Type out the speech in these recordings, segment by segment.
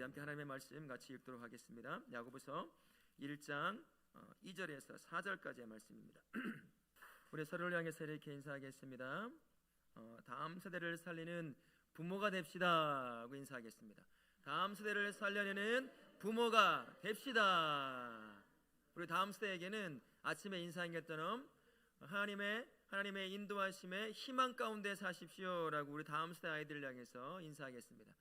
우리 함께 하나님의 말씀 같이 읽도록 하겠습니다. 야고보서 1장 2절에서 4절까지의 말씀입니다. 우리 서로를 향해서 이렇게 인사하겠습니다. 다음 세대를 살리는 부모가 됩시다 하고 인사하겠습니다. 다음 세대를 살려내는 부모가 됩시다. 우리 다음 세대에게는 아침에 인사한 것처럼 하나님의 인도하심에 희망 가운데 사십시오라고 우리 다음 세대 아이들을 향해서 인사하겠습니다.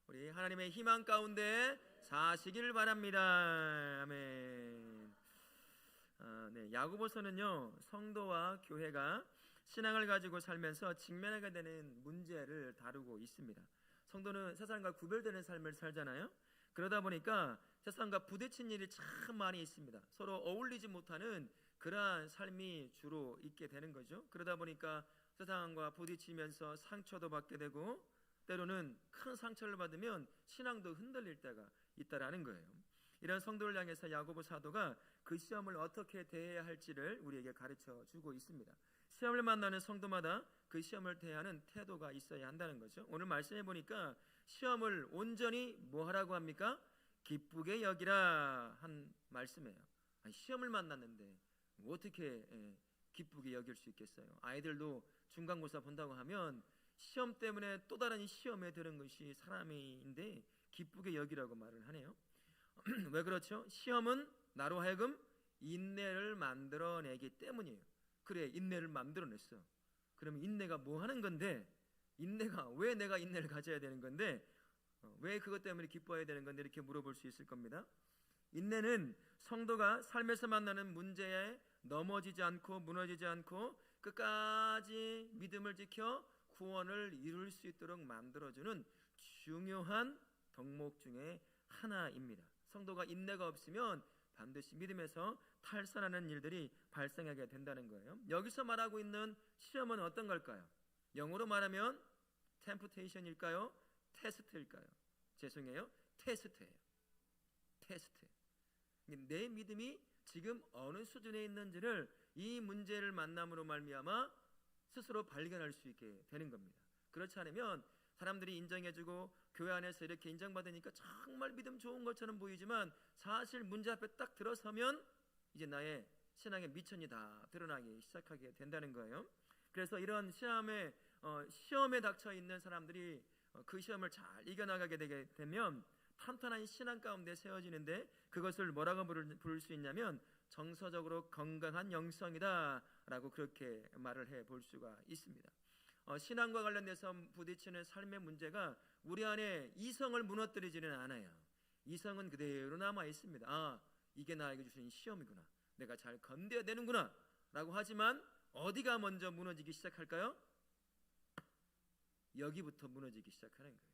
우리 하나님의 희망 가운데 사시기를 바랍니다. 아멘. 야고보서는요, 성도와 교회가 신앙을 가지고 살면서 직면하게 되는 문제를 다루고 있습니다. 성도는 세상과 구별되는 삶을 살잖아요. 그러다 보니까 세상과 부딪힌 일이 참 많이 있습니다. 서로 어울리지 못하는 그러한 삶이 주로 있게 되는 거죠. 그러다 보니까 세상과 부딪히면서 상처도 받게 되고, 때로는 큰 상처를 받으면 신앙도 흔들릴 때가 있다라는 거예요. 이런 성도를 향해서 야고보 사도가 그 시험을 어떻게 대해야 할지를 우리에게 가르쳐 주고 있습니다. 시험을 만나는 성도마다 그 시험을 대하는 태도가 있어야 한다는 거죠. 오늘 말씀해 보니까 시험을 온전히 뭐 하라고 합니까? 기쁘게 여기라 한 말씀이에요. 시험을 만났는데 어떻게 기쁘게 여길 수 있겠어요? 아이들도 중간고사 본다고 하면 시험 때문에 또 다른 시험에 드는 것이 사람인데 기쁘게 여기라고 말을 하네요. 왜 그렇죠? 시험은 나로 하여금 인내를 만들어내기 때문이에요. 그래, 인내를 만들어냈어. 그러면 인내가 뭐 하는 건데, 인내가 왜 내가 인내를 가져야 되는 건데, 왜 그것 때문에 기뻐해야 되는 건데, 이렇게 물어볼 수 있을 겁니다. 인내는 성도가 삶에서 만나는 문제에 넘어지지 않고 무너지지 않고 끝까지 믿음을 지켜 구원을 이룰 수 있도록 만들어주는 중요한 덕목 중에 하나입니다. 성도가 인내가 없으면 반드시 믿음에서 탈선하는 일들이 발생하게 된다는 거예요. 여기서 말하고 있는 시험은 어떤 걸까요? 영어로 말하면 temptation일까요? 테스트일까요? 죄송해요, 테스트예요. 테스트. 내 믿음이 지금 어느 수준에 있는지를 이 문제를 만남으로 말미암아 스스로 발견할 수 있게 되는 겁니다. 그렇지 않으면 사람들이 인정해주고 교회 안에서 이렇게 인정받으니까 정말 믿음 좋은 것처럼 보이지만 사실 문제 앞에 딱 들어서면 이제 나의 신앙의 미천이 다 드러나기 시작하게 된다는 거예요. 그래서 이런 시험에 닥쳐 있는 사람들이 그 시험을 잘 이겨나가게 되게 되면 탄탄한 신앙 가운데 세워지는데, 그것을 뭐라고 부를 수 있냐면 정서적으로 건강한 영성이다 라고 그렇게 말을 해볼 수가 있습니다. 신앙과 관련돼서 부딪히는 삶의 문제가 우리 안에 이성을 무너뜨리지는 않아요. 이성은 그대로 남아 있습니다. 이게 나에게 주신 시험이구나, 내가 잘 건뎌야 되는구나 라고 하지만 어디가 먼저 무너지기 시작할까요? 여기부터 무너지기 시작하는 거예요.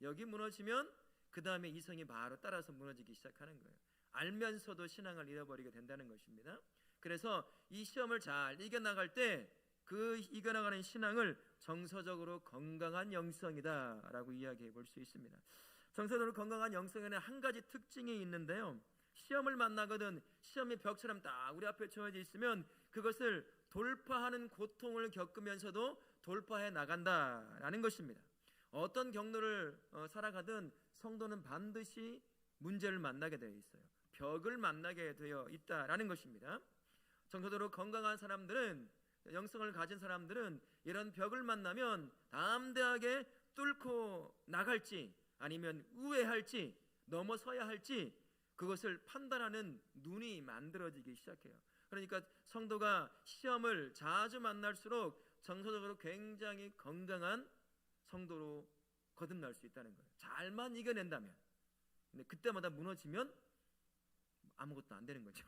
여기 무너지면 그 다음에 이성이 바로 따라서 무너지기 시작하는 거예요. 알면서도 신앙을 잃어버리게 된다는 것입니다. 그래서 이 시험을 잘 이겨나갈 때 그 이겨나가는 신앙을 정서적으로 건강한 영성이다 라고 이야기해 볼 수 있습니다. 정서적으로 건강한 영성에는 한 가지 특징이 있는데요, 시험을 만나거든 시험의 벽처럼 딱 우리 앞에 처해져 있으면 그것을 돌파하는 고통을 겪으면서도 돌파해 나간다라는 것입니다. 어떤 경로를 살아가든 성도는 반드시 문제를 만나게 되어 있어요. 벽을 만나게 되어 있다라는 것입니다. 정서적으로 건강한 사람들은, 영성을 가진 사람들은 이런 벽을 만나면 담대하게 뚫고 나갈지 아니면 우회할지 넘어서야 할지 그것을 판단하는 눈이 만들어지기 시작해요. 그러니까 성도가 시험을 자주 만날수록 정서적으로 굉장히 건강한 성도로 거듭날 수 있다는 거예요. 잘만 이겨낸다면. 근데 그때마다 무너지면 아무것도 안 되는 거죠.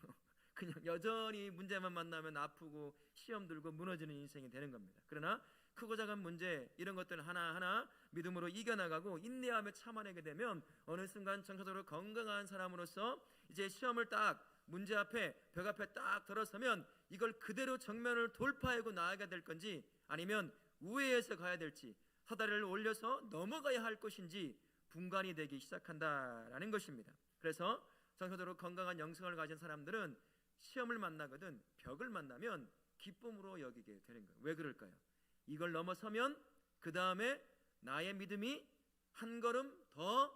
그냥 여전히 문제만 만나면 아프고 시험 들고 무너지는 인생이 되는 겁니다. 그러나 크고 작은 문제 이런 것들을 하나하나 믿음으로 이겨나가고 인내하며 참아내게 되면 어느 순간 정서적으로 건강한 사람으로서 이제 시험을 딱 문제 앞에 벽 앞에 딱 들어서면 이걸 그대로 정면을 돌파하고 나아가야 될 건지 아니면 우회해서 가야 될지 사다리를 올려서 넘어가야 할 것인지 분간이 되기 시작한다라는 것입니다. 그래서 정서적으로 건강한 영성을 가진 사람들은 시험을 만나거든 벽을 만나면 기쁨으로 여기게 되는 거예요. 왜 그럴까요? 이걸 넘어서면 그 다음에 나의 믿음이 한 걸음 더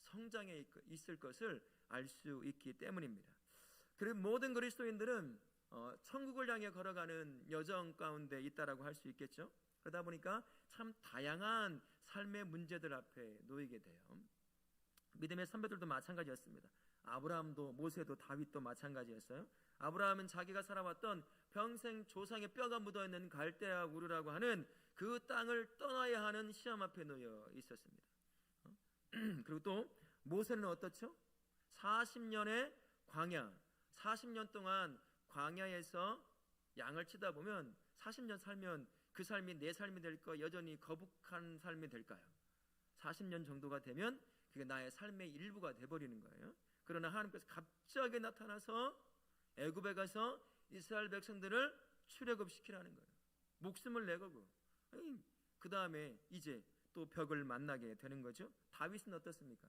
성장해 있을 것을 알 수 있기 때문입니다. 그리고 모든 그리스도인들은 천국을 향해 걸어가는 여정 가운데 있다라고 할 수 있겠죠. 그러다 보니까 참 다양한 삶의 문제들 앞에 놓이게 돼요. 믿음의 선배들도 마찬가지였습니다. 아브라함도 모세도 다윗도 마찬가지였어요. 아브라함은 자기가 살아왔던 평생 조상의 뼈가 묻어있는 갈대아 우르라고 하는 그 땅을 떠나야 하는 시험 앞에 놓여 있었습니다. 그리고 또 모세는 어떻죠? 40년의 광야, 40년 동안 광야에서 양을 치다 보면 40년 살면 그 삶이 내 삶이 될까? 여전히 거북한 삶이 될까요? 40년 정도가 되면 그게 나의 삶의 일부가 돼버리는 거예요. 그러나 하나님께서 갑자기 나타나서 애굽에 가서 이스라엘 백성들을 출애굽시키라는 거예요. 목숨을 내걸고. 그 다음에 이제 또 벽을 만나게 되는 거죠. 다윗은 어떻습니까?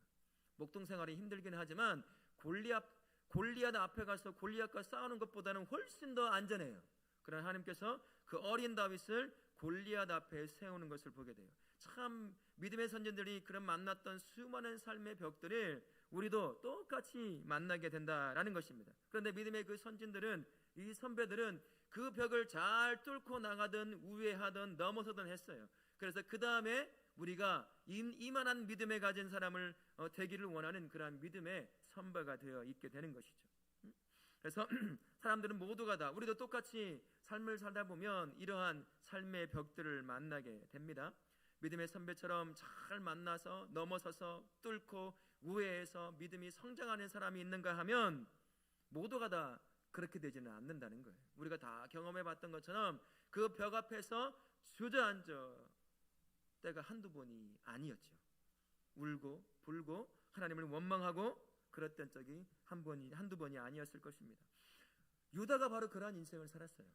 목동 생활이 힘들긴 하지만 골리앗 앞에 가서 골리앗과 싸우는 것보다는 훨씬 더 안전해요. 그러나 하나님께서 그 어린 다윗을 골리앗 앞에 세우는 것을 보게 돼요. 참 믿음의 선진들이 그런 만났던 수많은 삶의 벽들을 우리도 똑같이 만나게 된다라는 것입니다. 그런데 믿음의 그 선진들은, 이 선배들은 그 벽을 잘 뚫고 나가든 우회하든 넘어서든 했어요. 그래서 그 다음에 우리가 이만한 믿음에 가진 사람을 되기를 원하는 그러한 믿음의 선배가 되어 있게 되는 것이죠. 그래서 사람들은 모두가 다, 우리도 똑같이 삶을 살다 보면 이러한 삶의 벽들을 만나게 됩니다. 믿음의 선배처럼 잘 만나서 넘어서서 뚫고 우회해서 믿음이 성장하는 사람이 있는가 하면 모두가 다 그렇게 되지는 않는다는 거예요. 우리가 다 경험해 봤던 것처럼 그 벽 앞에서 주저앉아 때가 한두 번이 아니었죠. 울고 불고 하나님을 원망하고 그랬던 적이 한두 번이 아니었을 것입니다. 유다가 바로 그러한 인생을 살았어요.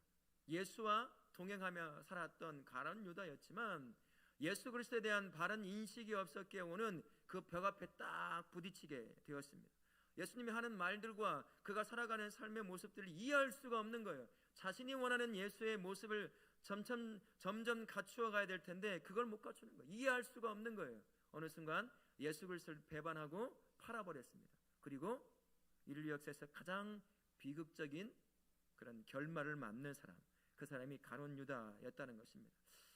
예수와 동행하며 살았던 가룟 유다였지만 예수 그리스도에 대한 바른 인식이 없었기에 오는 그 벽 앞에 딱 부딪히게 되었습니다. 예수님이 하는 말들과 그가 살아가는 삶의 모습들을 이해할 수가 없는 거예요. 자신이 원하는 예수의 모습을 점점 갖추어 가야 될 텐데 그걸 못 갖추는 거예요. 이해할 수가 없는 거예요. 어느 순간 예수 그리스도를 배반하고 팔아버렸습니다. 그리고 인류 역사에서 가장 비극적인 그런 결말을 맞는 사람, 그 사람이 가룟 유다였다는 것입니다.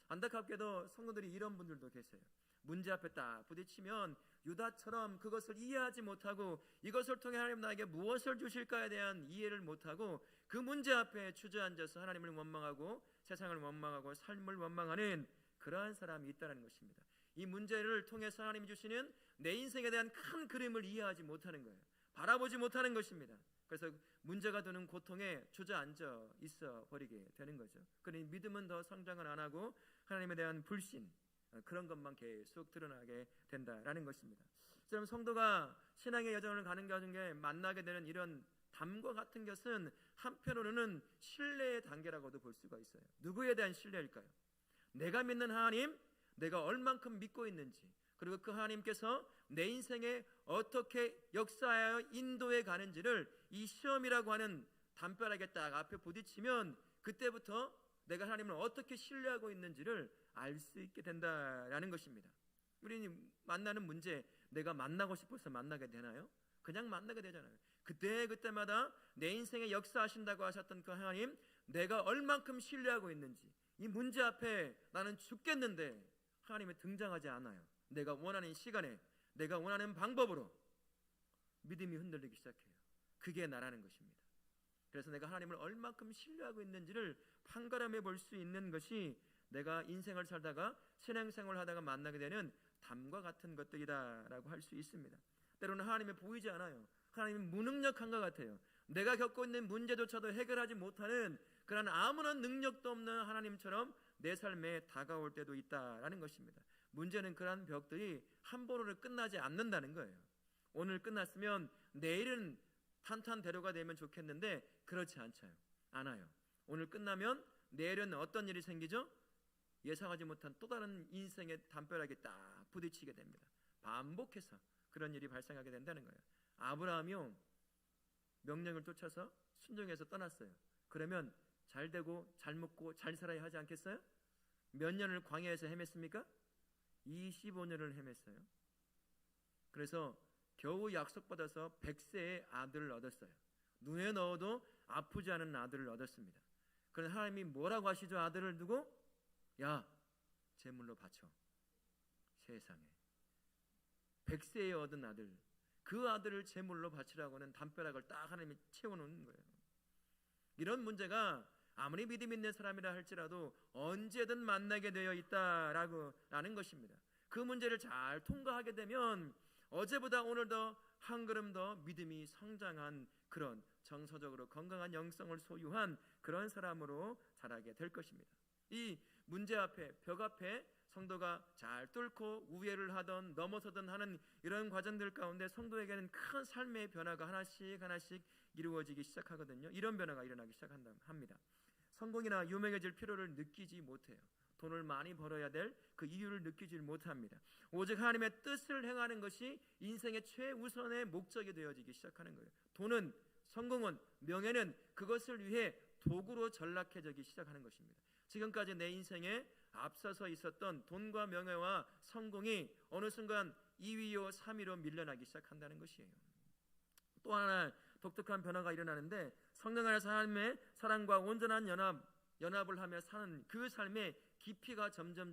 안타깝게도 성도들이 이런 분들도 계세요. 문제 앞에 딱 부딪히면 유다처럼 그것을 이해하지 못하고 이것을 통해 하나님 나에게 무엇을 주실까에 대한 이해를 못하고 그 문제 앞에 주저앉아서 하나님을 원망하고 세상을 원망하고 삶을 원망하는 그러한 사람이 있다는 것입니다. 이 문제를 통해서 하나님이 주시는 내 인생에 대한 큰 그림을 이해하지 못하는 거예요. 바라보지 못하는 것입니다. 그래서 문제가 되는 고통에 주저앉아 있어 버리게 되는 거죠. 그러니 믿음은 더 성장을 안 하고 하나님에 대한 불신, 그런 것만 계속 드러나게 된다라는 것입니다. 그럼 성도가 신앙의 여정을 가는 가운데 만나게 되는 이런 담과 같은 것은 한편으로는 신뢰의 단계라고도 볼 수가 있어요. 누구에 대한 신뢰일까요? 내가 믿는 하나님, 내가 얼만큼 믿고 있는지, 그리고 그 하나님께서 내 인생에 어떻게 역사하여 인도해 가는지를 이 시험이라고 하는 담벼락에 딱 앞에 부딪히면 그때부터 내가 하나님을 어떻게 신뢰하고 있는지를 알 수 있게 된다라는 것입니다. 우리는 만나는 문제, 내가 만나고 싶어서 만나게 되나요? 그냥 만나게 되잖아요. 그때마다 내 인생에 역사하신다고 하셨던 그 하나님, 내가 얼만큼 신뢰하고 있는지, 이 문제 앞에 나는 죽겠는데 하나님이 등장하지 않아요. 내가 원하는 시간에, 내가 원하는 방법으로 믿음이 흔들리기 시작해요. 그게 나라는 것입니다. 그래서 내가 하나님을 얼만큼 신뢰하고 있는지를 판가름해 볼 수 있는 것이 내가 인생을 살다가 신앙생활을 하다가 만나게 되는 담과 같은 것들이다라고 할 수 있습니다. 때로는 하나님이 보이지 않아요. 하나님은 무능력한 것 같아요. 내가 겪고 있는 문제조차도 해결하지 못하는 그런 아무런 능력도 없는 하나님처럼 내 삶에 다가올 때도 있다라는 것입니다. 문제는 그런 벽들이 한 번으로 끝나지 않는다는 거예요. 오늘 끝났으면 내일은 탄탄대로가 되면 좋겠는데 그렇지 않아요. 오늘 끝나면 내일은 어떤 일이 생기죠? 예상하지 못한 또 다른 인생의 담벼락에 딱 부딪히게 됩니다. 반복해서 그런 일이 발생하게 된다는 거예요. 아브라함이요, 명령을 쫓아서 순종해서 떠났어요. 그러면 잘 되고 잘 먹고 잘 살아야 하지 않겠어요? 몇 년을 광야에서 헤맸습니까? 25년을 헤맸어요. 그래서 겨우 약속받아서 100세의 아들을 얻었어요. 눈에 넣어도 아프지 않은 아들을 얻었습니다. 그런데 하나님이 뭐라고 하시죠? 아들을 두고 야, 제물로 바쳐. 세상에 100세에 얻은 아들, 그 아들을 제물로 바치라고는 담벼락을 딱 하나님이 채워놓는 거예요. 이런 문제가 아무리 믿음 있는 사람이라 할지라도 언제든 만나게 되어 있다라는 것입니다. 그 문제를 잘 통과하게 되면 어제보다 오늘 더 한 걸음 더 믿음이 성장한 그런 정서적으로 건강한 영성을 소유한 그런 사람으로 자라게 될 것입니다. 이 문제 앞에, 벽 앞에 성도가 잘 뚫고 우회를 하던 넘어서던 하는 이런 과정들 가운데 성도에게는 큰 삶의 변화가 하나씩 이루어지기 시작하거든요. 이런 변화가 일어나기 시작합니다. 성공이나 유명해질 필요를 느끼지 못해요. 돈을 많이 벌어야 될 그 이유를 느끼지 못합니다. 오직 하나님의 뜻을 행하는 것이 인생의 최우선의 목적이 되어지기 시작하는 거예요. 돈은, 성공은, 명예는 그것을 위해 도구로 전락해지기 시작하는 것입니다. 지금까지 내 인생에 앞서서 있었던 돈과 명예와 성공이 어느 순간 2위요 3위로 밀려나기 시작한다는 것이에요. 또 하나 독특한 변화가 일어나는데 성령 안에서 하나님의 사랑과 온전한 연합을 하며 사는 그 삶의 깊이가 점점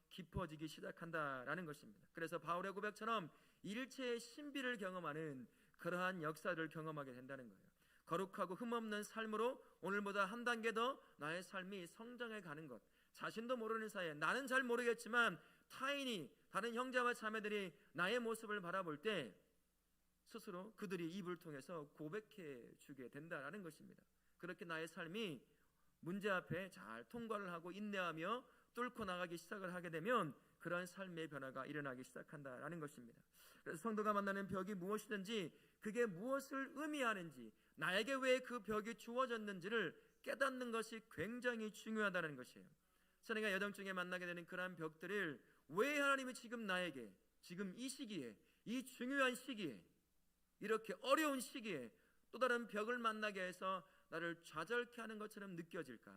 깊어지기 시작한다라는 것입니다. 그래서 바울의 고백처럼 일체의 신비를 경험하는 그러한 역사를 경험하게 된다는 거예요. 거룩하고 흠없는 삶으로 오늘보다 한 단계 더 나의 삶이 성장해 가는 것, 자신도 모르는 사이에 나는 잘 모르겠지만 타인이, 다른 형제와 자매들이 나의 모습을 바라볼 때 스스로 그들이 입을 통해서 고백해 주게 된다라는 것입니다. 그렇게 나의 삶이 문제 앞에 잘 통과를 하고 인내하며 뚫고 나가기 시작을 하게 되면 그런 삶의 변화가 일어나기 시작한다라는 것입니다. 그래서 성도가 만나는 벽이 무엇이든지 그게 무엇을 의미하는지, 나에게 왜 그 벽이 주어졌는지를 깨닫는 것이 굉장히 중요하다는 것이에요. 선행과 여정 중에 만나게 되는 그러한 벽들을 왜 하나님이 지금 나에게, 지금 이 시기에, 이 중요한 시기에, 이렇게 어려운 시기에 또 다른 벽을 만나게 해서 나를 좌절케 하는 것처럼 느껴질까?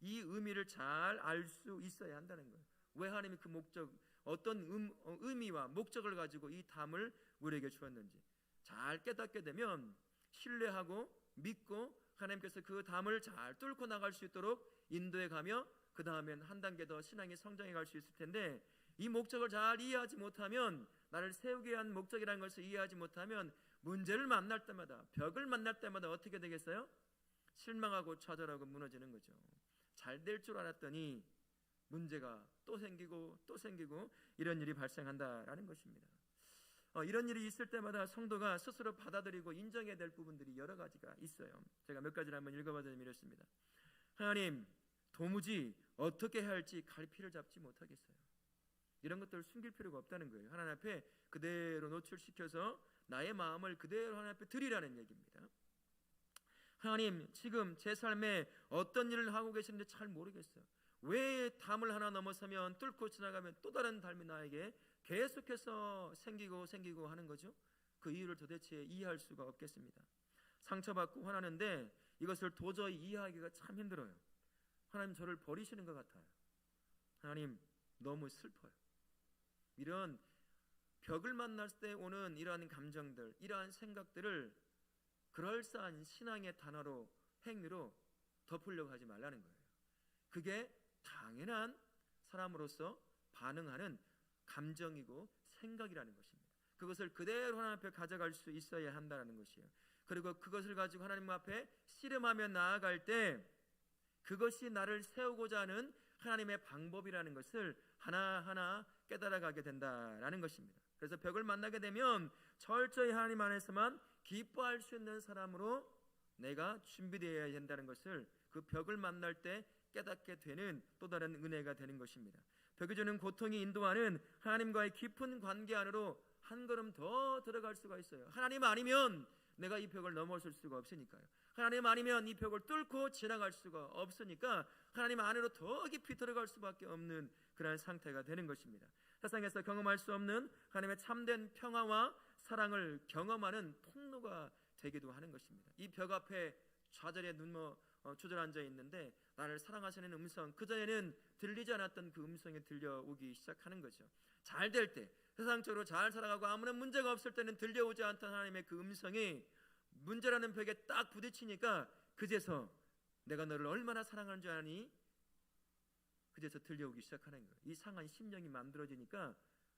이 의미를 잘 알 수 있어야 한다는 거예요. 왜 하나님이 그 목적, 어떤 의미와 목적을 가지고 이 담을 우리에게 주었는지 잘 깨닫게 되면 신뢰하고 믿고 하나님께서 그 담을 잘 뚫고 나갈 수 있도록 인도해 가며 그 다음엔 한 단계 더 신앙이 성장해 갈 수 있을 텐데, 이 목적을 잘 이해하지 못하면, 나를 세우게 한 목적이라는 것을 이해하지 못하면 문제를 만날 때마다, 벽을 만날 때마다 어떻게 되겠어요? 실망하고 좌절하고 무너지는 거죠. 잘 될 줄 알았더니 문제가 또 생기고 이런 일이 발생한다라는 것입니다. 이런 일이 있을 때마다 성도가 스스로 받아들이고 인정해야 될 부분들이 여러 가지가 있어요. 제가 몇 가지를 한번 읽어보자면 이렇습니다. 하나님, 도무지 어떻게 해야 할지 갈피를 잡지 못하겠어요. 이런 것들을 숨길 필요가 없다는 거예요. 하나님 앞에 그대로 노출시켜서 나의 마음을 그대로 하나님 앞에 드리라는 얘기입니다. 하나님, 지금 제 삶에 어떤 일을 하고 계시는지 잘 모르겠어요. 왜 담을 하나 넘어서면, 뚫고 지나가면 또 다른 담이 나에게 계속해서 생기고 하는 거죠? 그 이유를 도대체 이해할 수가 없겠습니다. 상처받고 화나는데 이것을 도저히 이해하기가 참 힘들어요. 하나님, 저를 버리시는 것 같아요. 하나님, 너무 슬퍼요. 이런 벽을 만날 때 오는 이러한 감정들, 이러한 생각들을 그럴싸한 신앙의 단어로, 행위로 덮으려고 하지 말라는 거예요. 그게 당연한 사람으로서 반응하는 감정이고 생각이라는 것입니다. 그것을 그대로 하나님 앞에 가져갈 수 있어야 한다는 것이에요. 그리고 그것을 가지고 하나님 앞에 씨름하며 나아갈 때 그것이 나를 세우고자 하는 하나님의 방법이라는 것을 하나하나 깨달아가게 된다라는 것입니다. 그래서 벽을 만나게 되면 철저히 하나님 안에서만 기뻐할 수 있는 사람으로 내가 준비되어야 된다는 것을 그 벽을 만날 때 깨닫게 되는 또 다른 은혜가 되는 것입니다. 벽이 주는 고통이 인도하는 하나님과의 깊은 관계 안으로 한 걸음 더 들어갈 수가 있어요. 하나님 아니면 내가 이 벽을 넘어설 수가 없으니까요. 하나님 아니면 이 벽을 뚫고 지나갈 수가 없으니까 하나님 안으로 더 깊이 들어갈 수밖에 없는 그런 상태가 되는 것입니다. 세상에서 경험할 수 없는 하나님의 참된 평화와 사랑을 경험하는 통로가 되기도 하는 것입니다. 이 벽 앞에 좌절에 주저앉아 있는데 나를 사랑하시는 음성, 그전에는 들리지 않았던 그 음성이 들려오기 시작하는 거죠. 잘 될 때, 세상적으로 잘 살아가고 아무런 문제가 없을 때는 들려오지 않던 하나님의 그 음성이 문제라는 벽에 딱 부딪히니까 그제서 내가 너를 얼마나 사랑하는 줄 아니? 그제서 들려오기 시작하는 거예요. 이 상한 심령이 만들어지니까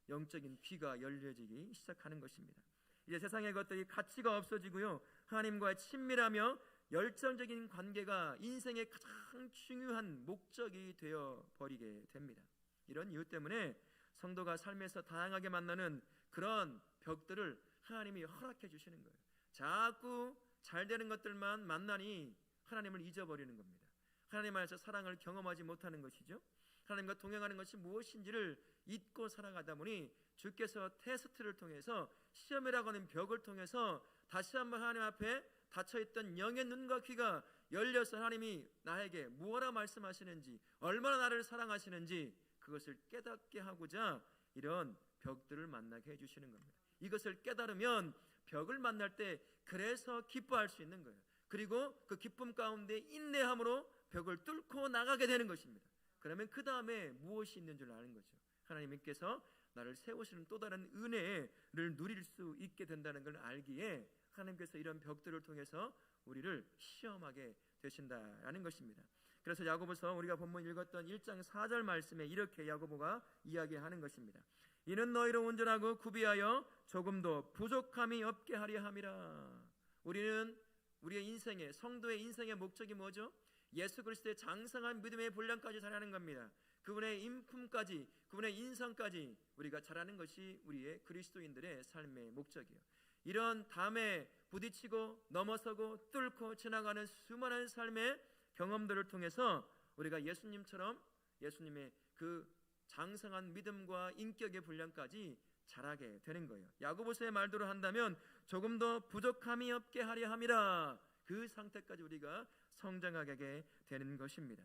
영적인 귀가 열려지기 시작하는 것입니다. 이제 세상의 것들이 가치가 없어지고요, 하나님과의 친밀하며 열정적인 관계가 인생의 가장 중요한 목적이 되어 버리게 됩니다. 이런 이유 때문에 성도가 삶에서 다양하게 만나는 그런 벽들을 하나님이 허락해 주시는 거예요. 자꾸 잘 되는 것들만 만나니 하나님을 잊어버리는 겁니다. 하나님 안에서 사랑을 경험하지 못하는 것이죠. 하나님과 동행하는 것이 무엇인지를 잊고 살아가다 보니 주께서 테스트를 통해서, 시험이라고 하는 벽을 통해서 다시 한번 하나님 앞에 닫혀있던 영의 눈과 귀가 열려서 하나님이 나에게 무엇라 말씀하시는지, 얼마나 나를 사랑하시는지 그것을 깨닫게 하고자 이런 벽들을 만나게 해주시는 겁니다. 이것을 깨달으면 벽을 만날 때 그래서 기뻐할 수 있는 거예요. 그리고 그 기쁨 가운데 인내함으로 벽을 뚫고 나가게 되는 것입니다. 그러면 그 다음에 무엇이 있는 줄 아는 거죠. 하나님께서 나를 세우시는 또 다른 은혜를 누릴 수 있게 된다는 걸 알기에 하나님께서 이런 벽들을 통해서 우리를 시험하게 되신다라는 것입니다. 그래서 야고보서 우리가 본문 읽었던 1장 4절 말씀에 이렇게 야고보가 이야기하는 것입니다. 이는 너희로 온전하고 구비하여 조금도 부족함이 없게 하려 함이라. 우리는 우리의 인생의, 성도의 인생의 목적이 뭐죠? 예수 그리스도의 장성한 믿음의 분량까지 자라는 겁니다. 그분의 인품까지, 그분의 인성까지 우리가 자라는 것이 우리의 그리스도인들의 삶의 목적이에요. 이런 담에 부딪히고 넘어서고 뚫고 지나가는 수많은 삶의 경험들을 통해서 우리가 예수님처럼 예수님의 그 장성한 믿음과 인격의 분량까지 자라게 되는 거예요. 야고보서의 말대로 한다면 조금 더 부족함이 없게 하려 함이라. 그 상태까지 우리가 성장하게 되는 것입니다.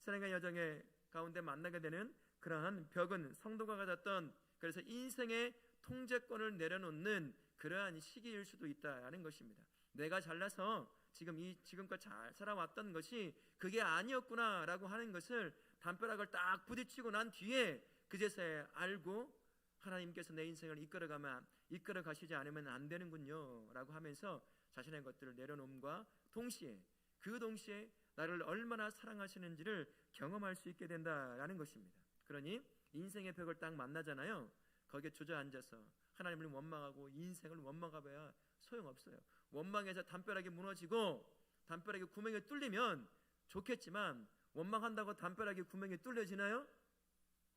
사랑과 여정의 가운데 만나게 되는 그러한 벽은 성도가 가졌던, 그래서 인생의 통제권을 내려놓는 그러한 시기일 수도 있다는 것입니다. 내가 잘나서 지금껏 잘 살아왔던 것이 그게 아니었구나라고 하는 것을 담벼락을 딱 부딪히고 난 뒤에 그제서야 알고 하나님께서 내 인생을 이끌어 가시지 않으면 안 되는군요 라고 하면서 자신의 것들을 내려놓음과 동시에 나를 얼마나 사랑하시는지를 경험할 수 있게 된다라는 것입니다. 그러니 인생의 벽을 딱 만나잖아요. 거기에 주저앉아서 하나님을 원망하고 인생을 원망하봐야 소용없어요. 원망해서 담벼락이 무너지고 담벼락이 구멍이 뚫리면 좋겠지만, 원망한다고 담벼락이 구멍이 뚫려지나요?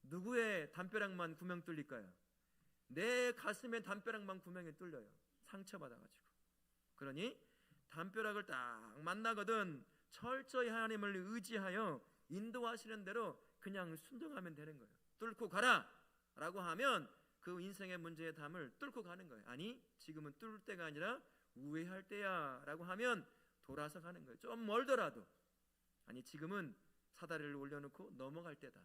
누구의 담벼락만 구멍 뚫릴까요? 내 가슴에 담벼락만 구멍이 뚫려요. 상처받아가지고. 그러니 담벼락을 딱 만나거든 철저히 하나님을 의지하여 인도하시는 대로 그냥 순종하면 되는 거예요. 뚫고 가라 라고 하면 그 인생의 문제의 담을 뚫고 가는 거예요. 아니 지금은 뚫을 때가 아니라 우회할 때야 라고 하면 돌아서 가는 거예요. 좀 멀더라도. 아니 지금은 사다리를 올려놓고 넘어갈 때다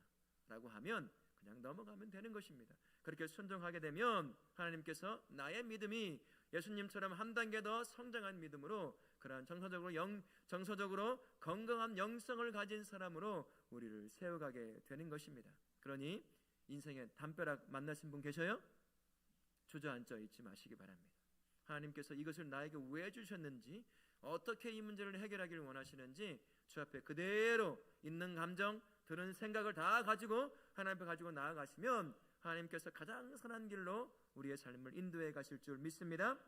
라고 하면 그냥 넘어가면 되는 것입니다. 그렇게 순종하게 되면 하나님께서 나의 믿음이 예수님처럼 한 단계 더 성장한 믿음으로, 그러한 정서적으로 건강한 영성을 가진 사람으로 우리를 세워가게 되는 것입니다. 그러니 인생에 담벼락 만나신 분 계셔요? 주저앉아 있지 마시기 바랍니다. 하나님께서 이것을 나에게 왜 주셨는지, 어떻게 이 문제를 해결하기를 원하시는지 주 앞에 그대로 있는 감정, 들은 생각을 다 가지고 하나님 앞에 가지고 나아가시면 하나님께서 가장 선한 길로 우리의 삶을 인도해 가실 줄 믿습니다.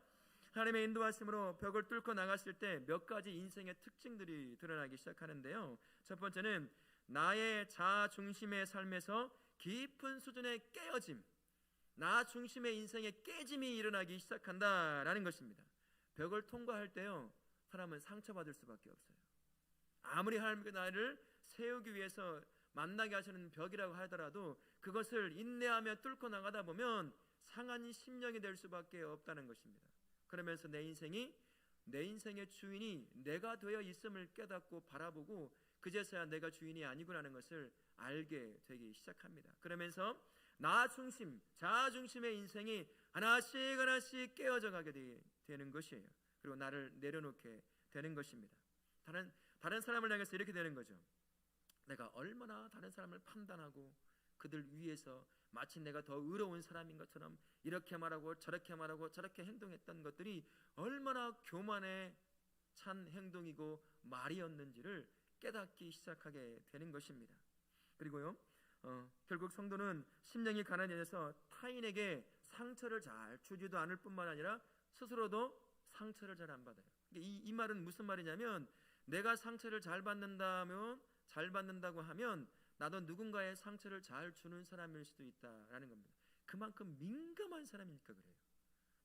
하나님의 인도하심으로 벽을 뚫고 나갔을 때 몇 가지 인생의 특징들이 드러나기 시작하는데요. 첫 번째는 나의 자아 중심의 삶에서 깊은 수준의 깨어짐, 나 중심의 인생의 깨짐이 일어나기 시작한다라는 것입니다. 벽을 통과할 때요, 사람은 상처받을 수밖에 없어요. 아무리 하나님께서 나를 세우기 위해서 만나게 하시는 벽이라고 하더라도 그것을 인내하며 뚫고 나가다 보면 상한 심령이 될 수밖에 없다는 것입니다. 그러면서 내 인생의 주인이 내가 되어 있음을 깨닫고 바라보고 그제서야 내가 주인이 아니구나라는 것을 알게 되기 시작합니다. 그러면서 나 중심, 자아 중심의 인생이 하나씩 깨어져 가게 되는 것이에요. 그리고 나를 내려놓게 되는 것입니다. 다른 사람을 향해서 이렇게 되는 거죠. 내가 얼마나 다른 사람을 판단하고 그들 위에서 마치 내가 더 의로운 사람인 것처럼 이렇게 말하고 저렇게 말하고 저렇게 행동했던 것들이 얼마나 교만에 찬 행동이고 말이었는지를 깨닫기 시작하게 되는 것입니다. 그리고요, 결국 성도는 심령이 가난해져서 타인에게 상처를 잘 주지도 않을 뿐만 아니라 스스로도 상처를 잘 안 받아요. 이 말은 무슨 말이냐면, 내가 상처를 잘 받는다고 하면 나도 누군가의 상처를 잘 주는 사람일 수도 있다라는 겁니다. 그만큼 민감한 사람이니까 그래요.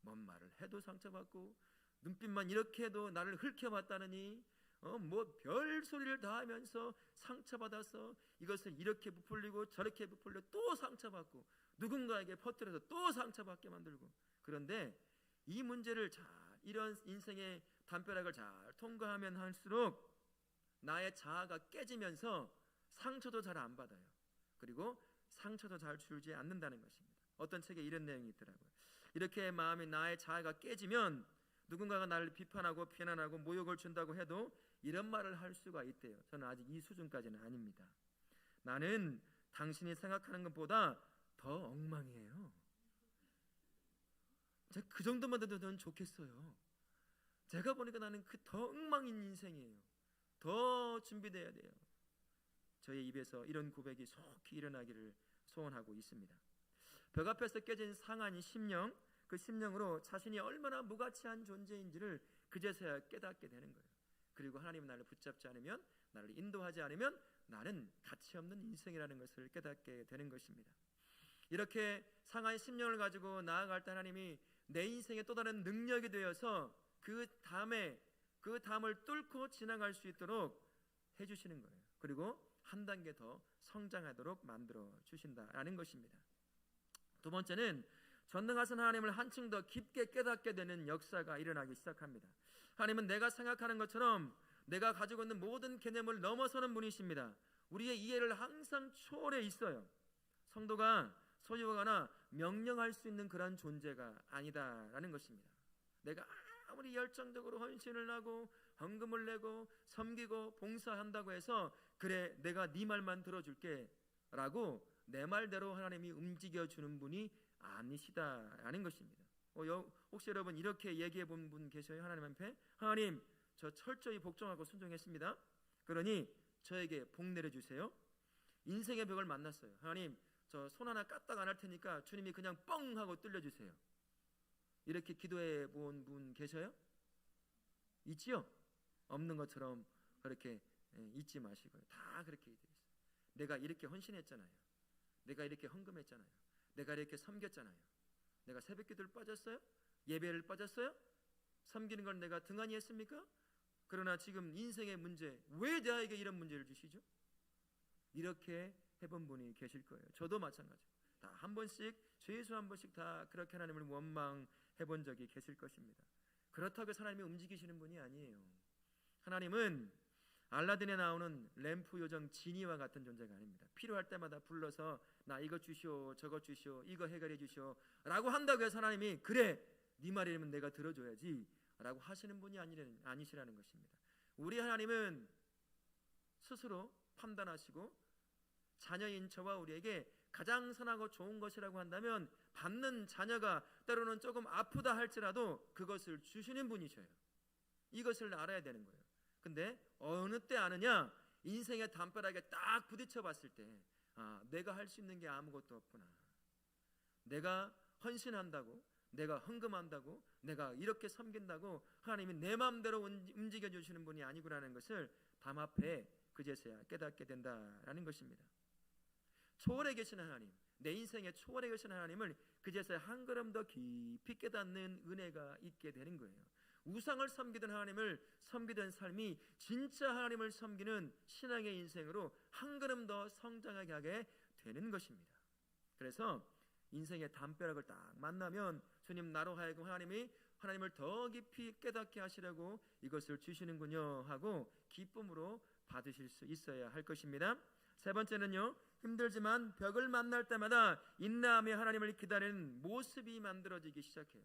뭔 말을 해도 상처받고, 눈빛만 이렇게 해도 나를 훑혀봤다느니 뭐 별 소리를 다 하면서 상처받아서 이것을 이렇게 부풀리고 저렇게 부풀려 또 상처받고, 누군가에게 퍼뜨려서 또 상처받게 만들고. 그런데 이 문제를 이런 인생의 담벼락을 잘 통과하면 할수록 나의 자아가 깨지면서 상처도 잘 안 받아요. 그리고 상처도 잘 줄지 않는다는 것입니다. 어떤 책에 이런 내용이 있더라고요. 이렇게 나의 자아가 깨지면 누군가가 나를 비판하고 비난하고 모욕을 준다고 해도 이런 말을 할 수가 있대요. 저는 아직 이 수준까지는 아닙니다. 나는 당신이 생각하는 것보다 더 엉망이에요. 제가 그 정도만 돼도 저는 좋겠어요. 제가 보니까 나는 그 더 엉망인 인생이에요. 더 준비돼야 돼요. 저의 입에서 이런 고백이 속히 일어나기를 소원하고 있습니다. 벽 앞에서 깨진 상한 심령, 그 심령으로 자신이 얼마나 무가치한 존재인지를 그제서야 깨닫게 되는 거예요. 그리고 하나님은 나를 붙잡지 않으면, 나를 인도하지 않으면 나는 가치 없는 인생이라는 것을 깨닫게 되는 것입니다. 이렇게 상한 심령을 가지고 나아갈 때 하나님이 내 인생의 또 다른 능력이 되어서 그 담을 뚫고 지나갈 수 있도록 해주시는 거예요. 그리고 한 단계 더 성장하도록 만들어 주신다라는 것입니다. 두 번째는 전능하신 하나님을 한층 더 깊게 깨닫게 되는 역사가 일어나기 시작합니다. 하나님은 내가 생각하는 것처럼 내가 가지고 있는 모든 개념을 넘어서는 분이십니다. 우리의 이해를 항상 초월해 있어요. 성도가 소유하거나 명령할 수 있는 그런 존재가 아니다라는 것입니다. 내가 아무리 열정적으로 헌신을 하고 헌금을 내고 섬기고 봉사한다고 해서 그래 내가 네 말만 들어줄게 라고 내 말대로 하나님이 움직여주는 분이 아니시다라는 것입니다. 혹시 여러분 이렇게 얘기해 본 분 계셔요? 하나님 앞에 하나님 저 철저히 복종하고 순종했습니다. 그러니 저에게 복 내려주세요. 인생의 벽을 만났어요. 하나님 저 손 하나 까딱 안 할 테니까 주님이 그냥 뻥 하고 뚫려주세요. 이렇게 기도해 본 분 계셔요? 있지요? 없는 것처럼 그렇게 잊지 마시고요. 다 그렇게 돼 있어요. 내가 이렇게 헌신했잖아요. 내가 이렇게 헌금했잖아요. 내가 이렇게 섬겼잖아요. 내가 새벽기도를 빠졌어요? 예배를 빠졌어요? 섬기는 걸 내가 등한히 했습니까? 그러나 지금 인생의 문제, 왜 나에게 이런 문제를 주시죠? 이렇게 해본 분이 계실 거예요. 저도 마찬가지고 다 한 번씩, 최소 한 번씩 다 그렇게 하나님을 원망해 본 적이 계실 것입니다. 그렇다고 하나님이 움직이시는 분이 아니에요. 하나님은 알라딘에 나오는 램프 요정 지니와 같은 존재가 아닙니다. 필요할 때마다 불러서 나 이것 주시오, 저것 주시오, 이거 해결해 주시오 라고 한다고 해서 하나님이 그래 네 말이면 내가 들어줘야지 라고 하시는 분이 아니시라는 것입니다. 우리 하나님은 스스로 판단하시고 자녀인 저와 우리에게 가장 선하고 좋은 것이라고 한다면 받는 자녀가 때로는 조금 아프다 할지라도 그것을 주시는 분이셔요. 이것을 알아야 되는 거예요. 근데 어느 때 아느냐? 인생의 담벼락에 딱 부딪혀 봤을 때 내가 할 수 있는 게 아무것도 없구나. 내가 헌신한다고, 내가 헌금한다고, 내가 이렇게 섬긴다고 하나님이 내 마음대로 움직여 주시는 분이 아니구나라는 것을 밤 앞에 그제서야 깨닫게 된다라는 것입니다. 초월해 계신 하나님, 내 인생의 초월해 계신 하나님을 그제서야 한 걸음 더 깊이 깨닫는 은혜가 있게 되는 거예요. 우상을 섬기던 하나님을 섬기던 삶이 진짜 하나님을 섬기는 신앙의 인생으로 한 걸음 더 성장하게 하게 되는 것입니다. 그래서 인생의 담벼락을 딱 만나면 주님 나로 하여금 하나님을 더 깊이 깨닫게 하시려고 이것을 주시는군요 하고 기쁨으로 받으실 수 있어야 할 것입니다. 세 번째는요, 힘들지만 벽을 만날 때마다 인내하며 하나님을 기다리는 모습이 만들어지기 시작해요.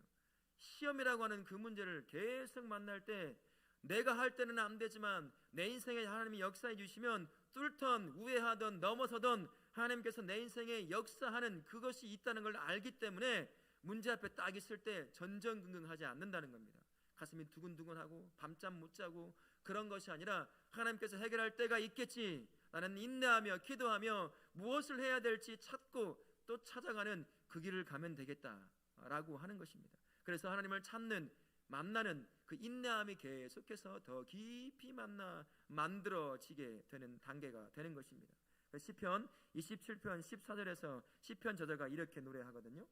시험이라고 하는 그 문제를 계속 만날 때 내가 할 때는 안 되지만 내 인생에 하나님이 역사해 주시면 뚫던 우회하던 넘어서던 하나님께서 내 인생에 역사하는 그것이 있다는 걸 알기 때문에 문제 앞에 딱 있을 때 전전긍긍하지 않는다는 겁니다. 가슴이 두근두근하고 밤잠 못 자고 그런 것이 아니라 하나님께서 해결할 때가 있겠지, 나는 인내하며 기도하며 무엇을 해야 될지 찾고 또 찾아가는 그 길을 가면 되겠다라고 하는 것입니다. 그래서 하나님을 찾는, 만나는 그 인내함이 계속해서 더 깊이 만들어지게 되는 단계가 되는 것입니다. 시편 27편 14절에서 시편 저자가 이렇게 노래하거든요.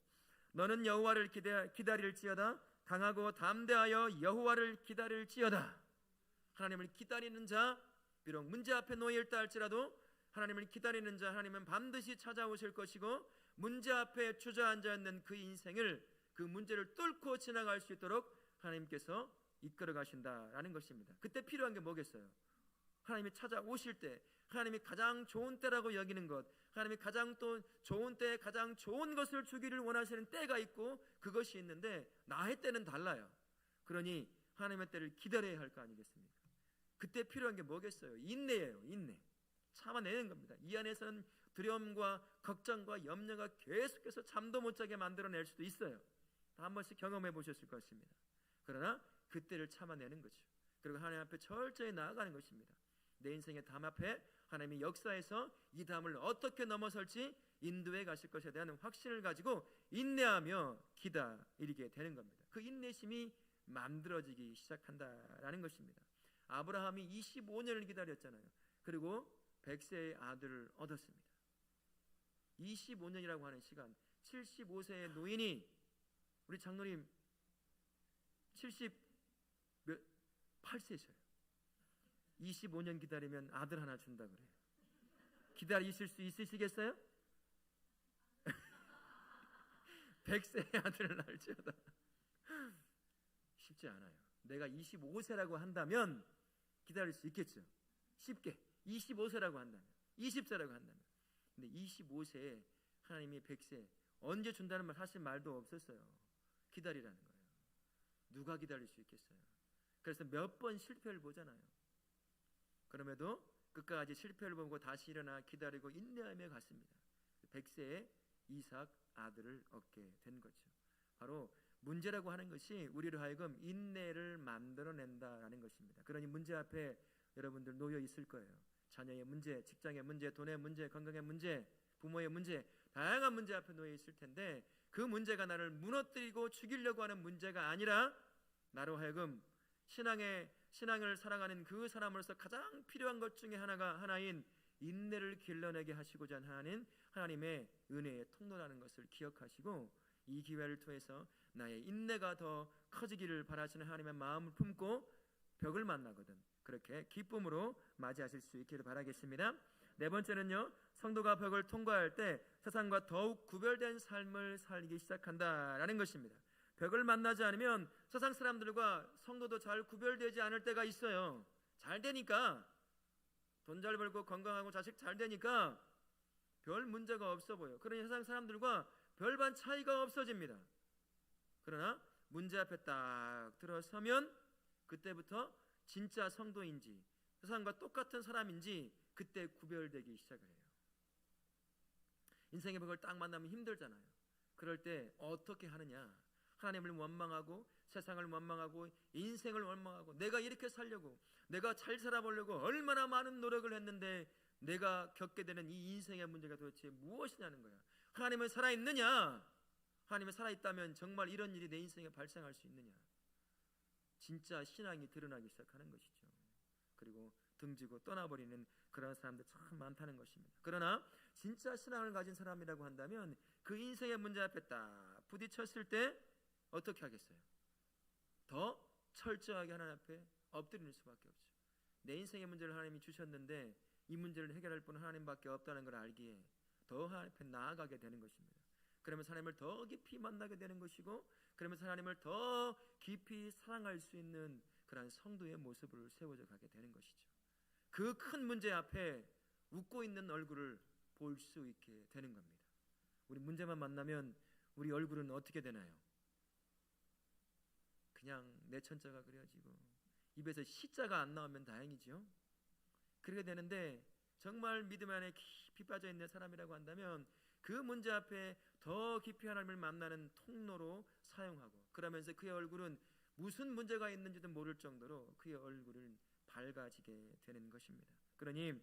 너는 여호와를 기다릴지어다. 강하고 담대하여 여호와를 기다릴지어다. 하나님을 기다리는 자, 비록 문제 앞에 놓여 있다 할지라도 하나님을 기다리는 자, 하나님은 반드시 찾아오실 것이고 문제 앞에 주저앉아 있는 그 인생을, 그 문제를 뚫고 지나갈 수 있도록 하나님께서 이끌어 가신다라는 것입니다. 그때 필요한 게 뭐겠어요? 하나님이 찾아오실 때, 하나님이 가장 좋은 때라고 여기는 것, 하나님이 가장 또 좋은 때에 가장 좋은 것을 주기를 원하시는 때가 있고 그것이 있는데 나의 때는 달라요. 그러니 하나님의 때를 기다려야 할 거 아니겠습니까? 그때 필요한 게 뭐겠어요? 인내예요. 인내. 참아내는 겁니다. 이 안에서는 두려움과 걱정과 염려가 계속해서 잠도 못 자게 만들어낼 수도 있어요. 다 한 번씩 경험해 보셨을 것입니다. 그러나 그때를 참아내는 거죠. 그리고 하나님 앞에 철저히 나아가는 것입니다. 내 인생의 담 앞에 하나님이 역사에서 이 담을 어떻게 넘어설지 인도해 가실 것에 대한 확신을 가지고 인내하며 기다리게 되는 겁니다. 그 인내심이 만들어지기 시작한다라는 것입니다. 아브라함이 25년을 기다렸잖아요. 그리고 100세의 아들을 얻었습니다. 25년이라고 하는 시간, 75세의 노인이, 우리 장로님 78세셔요. 25년 기다리면 아들 하나 준다 그래요. 기다리실 수 있으시겠어요? 100세의 아들을 낳을지어다. 쉽지 않아요. 내가 25세라고 한다면 기다릴 수 있겠죠. 쉽게 25세라고 한다면, 20세라고 한다면. 근데 25세에 하나님이 100세 언제 준다는 말 하신 말도 없었어요. 기다리라는 거예요. 누가 기다릴 수 있겠어요? 그래서 몇 번 실패를 보잖아요. 그럼에도 끝까지 실패를 보고 다시 일어나 기다리고 인내하며 갔습니다. 100세에 이삭 아들을 얻게 된 거죠. 바로 문제라고 하는 것이 우리로 하여금 인내를 만들어낸다라는 것입니다. 그러니 문제 앞에 여러분들 놓여 있을 거예요. 자녀의 문제, 직장의 문제, 돈의 문제, 건강의 문제, 부모의 문제, 다양한 문제 앞에 놓여 있을 텐데 그 문제가 나를 무너뜨리고 죽이려고 하는 문제가 아니라 나로 하여금 신앙을 살아가는 그 사람으로서 가장 필요한 것 중에 하나인 인내를 길러내게 하시고자 하는 하나님의 은혜의 통로라는 것을 기억하시고 이 기회를 통해서 나의 인내가 더 커지기를 바라시는 하나님의 마음을 품고 벽을 만나거든 그렇게 기쁨으로 맞이하실 수 있기를 바라겠습니다. 네 번째는요, 성도가 벽을 통과할 때 세상과 더욱 구별된 삶을 살기 시작한다라는 것입니다. 벽을 만나지 않으면 세상 사람들과 성도도 잘 구별되지 않을 때가 있어요. 잘 되니까, 돈 잘 벌고 건강하고 자식 잘 되니까 별 문제가 없어 보여. 그러니 세상 사람들과 별반 차이가 없어집니다. 그러나 문제 앞에 딱 들어서면 그때부터 진짜 성도인지 세상과 똑같은 사람인지 그때 구별되기 시작을 해요. 인생의 벽을 딱 만나면 힘들잖아요. 그럴 때 어떻게 하느냐? 하나님을 원망하고 세상을 원망하고 인생을 원망하고 내가 이렇게 살려고, 내가 잘 살아보려고 얼마나 많은 노력을 했는데 내가 겪게 되는 이 인생의 문제가 도대체 무엇이냐는 거야. 하나님은 살아있느냐? 하나님은 살아있다면 정말 이런 일이 내 인생에 발생할 수 있느냐? 진짜 신앙이 드러나기 시작하는 것이죠. 그리고 등지고 떠나버리는 그런 사람들 참 많다는 것입니다. 그러나 진짜 신앙을 가진 사람이라고 한다면 그 인생의 문제 앞에 딱 부딪혔을 때 어떻게 하겠어요? 더 철저하게 하나님 앞에 엎드리는 수밖에 없죠. 내 인생의 문제를 하나님이 주셨는데 이 문제를 해결할 분은 하나님밖에 없다는 걸 알기에 더 하나님 앞에 나아가게 되는 것입니다. 그러면서 하나님을 더 깊이 만나게 되는 것이고, 그러면서 하나님을 더 깊이 사랑할 수 있는 그런 성도의 모습을 세워져 가게 되는 것이죠. 그 큰 문제 앞에 웃고 있는 얼굴을 볼 수 있게 되는 겁니다. 우리 문제만 만나면 우리 얼굴은 어떻게 되나요? 그냥 내천자가 그려지고 입에서 시자가 안 나오면 다행이죠. 그렇게 되는데 정말 믿음 안에 깊이 빠져 있는 사람이라고 한다면 그 문제 앞에 더 깊이 하나님을 만나는 통로로 사용하고, 그러면서 그의 얼굴은 무슨 문제가 있는지도 모를 정도로 그의 얼굴은 밝아지게 되는 것입니다. 그러니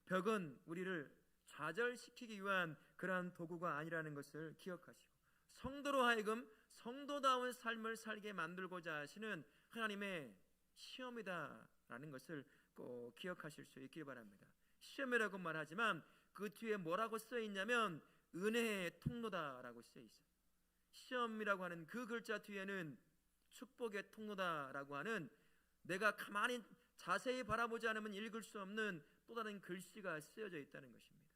벽은 우리를 좌절시키기 위한 그러한 도구가 아니라는 것을 기억하시고, 성도로 하여금 성도다운 삶을 살게 만들고자 하시는 하나님의 시험이다라는 것을 꼭 기억하실 수 있길 바랍니다. 시험이라고 말하지만 그 뒤에 뭐라고 쓰여 있냐면 은혜의 통로다라고 쓰여 있어요. 시험이라고 하는 그 글자 뒤에는 축복의 통로다라고 하는, 내가 가만히 자세히 바라보지 않으면 읽을 수 없는 또 다른 글씨가 쓰여져 있다는 것입니다.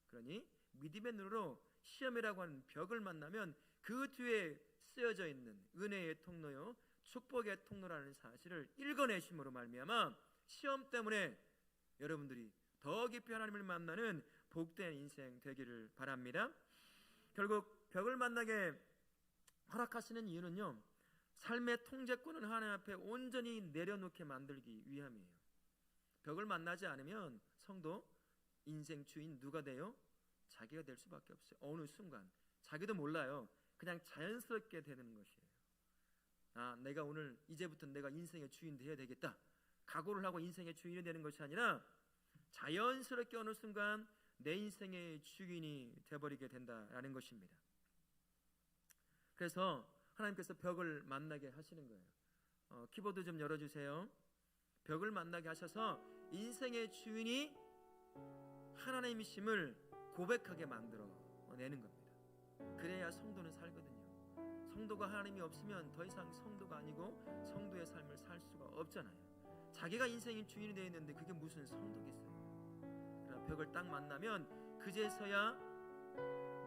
그러니 믿음의 눈으로 시험이라고 하는 벽을 만나면 그 뒤에 쓰여져 있는 은혜의 통로요 축복의 통로라는 사실을 읽어내심으로 말미암아 시험 때문에 여러분들이 더 깊이 하나님을 만나는 복된 인생 되기를 바랍니다. 결국 벽을 만나게 허락하시는 이유는요, 삶의 통제권은 하나님 앞에 온전히 내려놓게 만들기 위함이에요. 벽을 만나지 않으면 성도, 인생 주인 누가 돼요? 자기가 될 수밖에 없어요. 어느 순간 자기도 몰라요. 그냥 자연스럽게 되는 것이에요. 내가 오늘 이제부터 내가 인생의 주인 되어야 되겠다, 각오를 하고 인생의 주인이 되는 것이 아니라 자연스럽게 어느 순간 내 인생의 주인이 되어버리게 된다라는 것입니다. 그래서 하나님께서 벽을 만나게 하시는 거예요. 키보드 좀 열어주세요. 벽을 만나게 하셔서 인생의 주인이 하나님이심을 고백하게 만들어내는 겁니다. 그래야 성도는 살거든요. 성도가 하나님이 없으면 더 이상 성도가 아니고 성도의 삶을 살 수가 없잖아요. 자기가 인생의 주인이 되어 있는데 그게 무슨 성도겠어요. 그러나 벽을 딱 만나면 그제서야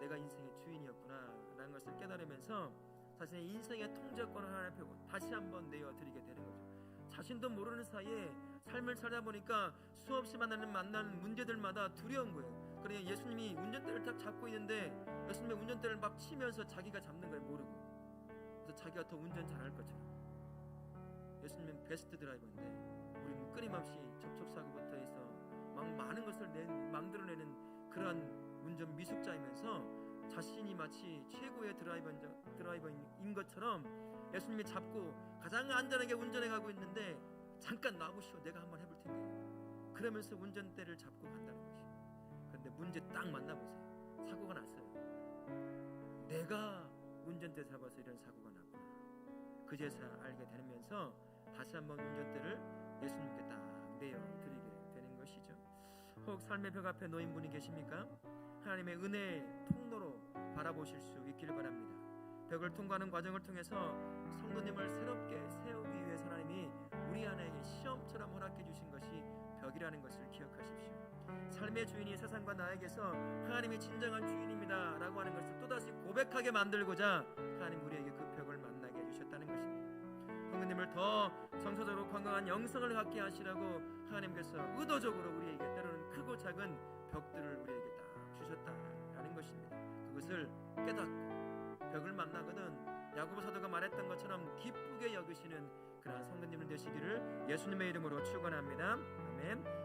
내가 인생의 주인이었구나 라는 것을 깨달으면서 자신의 인생의 통제권을 하나님 앞에 다시 한번 내어드리게 되는 거죠. 자신도 모르는 사이에 삶을 살다 보니까 수없이 만나는 문제들마다 두려운 거예요. 그러니 예수님이 운전대를 딱 잡고 있는데 예수님의 운전대를 막 치면서 자기가 잡는 걸 모르고, 그래서 자기가 더 운전 잘할 것처럼. 예수님은 베스트 드라이버인데 우리는 끊임없이 접촉사고부터 해서 막 많은 것을 만들어내는 그러한 운전 미숙자이면서 자신이 마치 최고의 드라이버인 것처럼 예수님이 잡고 가장 안전하게 운전해가고 있는데 잠깐 놔보시오, 내가 한번 해볼 텐데, 그러면서 운전대를 잡고 간다는 것이에요. 그런데 문제 딱 만나보세요. 사고가 났어요. 내가 운전대 잡아서 이런 사고가 났구나. 그제서 알게 되면서 다시 한번 운전대를 예수님께 딱 내어드리게 되는 것이죠. 혹 삶의 벽 앞에 놓인 분이 계십니까? 하나님의 은혜의 통로로 바라보실 수 있기를 바랍니다. 벽을 통과하는 과정을 통해서 성도님을 새롭게 세우기 위해서 하나님이 우리 안에 시험처럼 허락해 주신 것이 벽이라는 것을 기억하십시오. 삶의 주인이 세상과 나에게서 하나님이 진정한 주인입니다 라고 하는 것을 또다시 고백하게 만들고자 하나님 우리에게 그 벽을 만나게 해주셨다는 것입니다. 성도님을 더 정서적으로 건강한 영성을 갖게 하시라고 하나님께서 의도적으로 우리에게 때로는 크고 작은 벽들을 우리에게 딱 주셨다라는 것입니다. 그것을 깨닫고 벽을 만나거든 야고보 사도가 말했던 것처럼 기쁘게 여기시는 그러한 성도님들 되시기를 예수님의 이름으로 축원합니다. 아멘.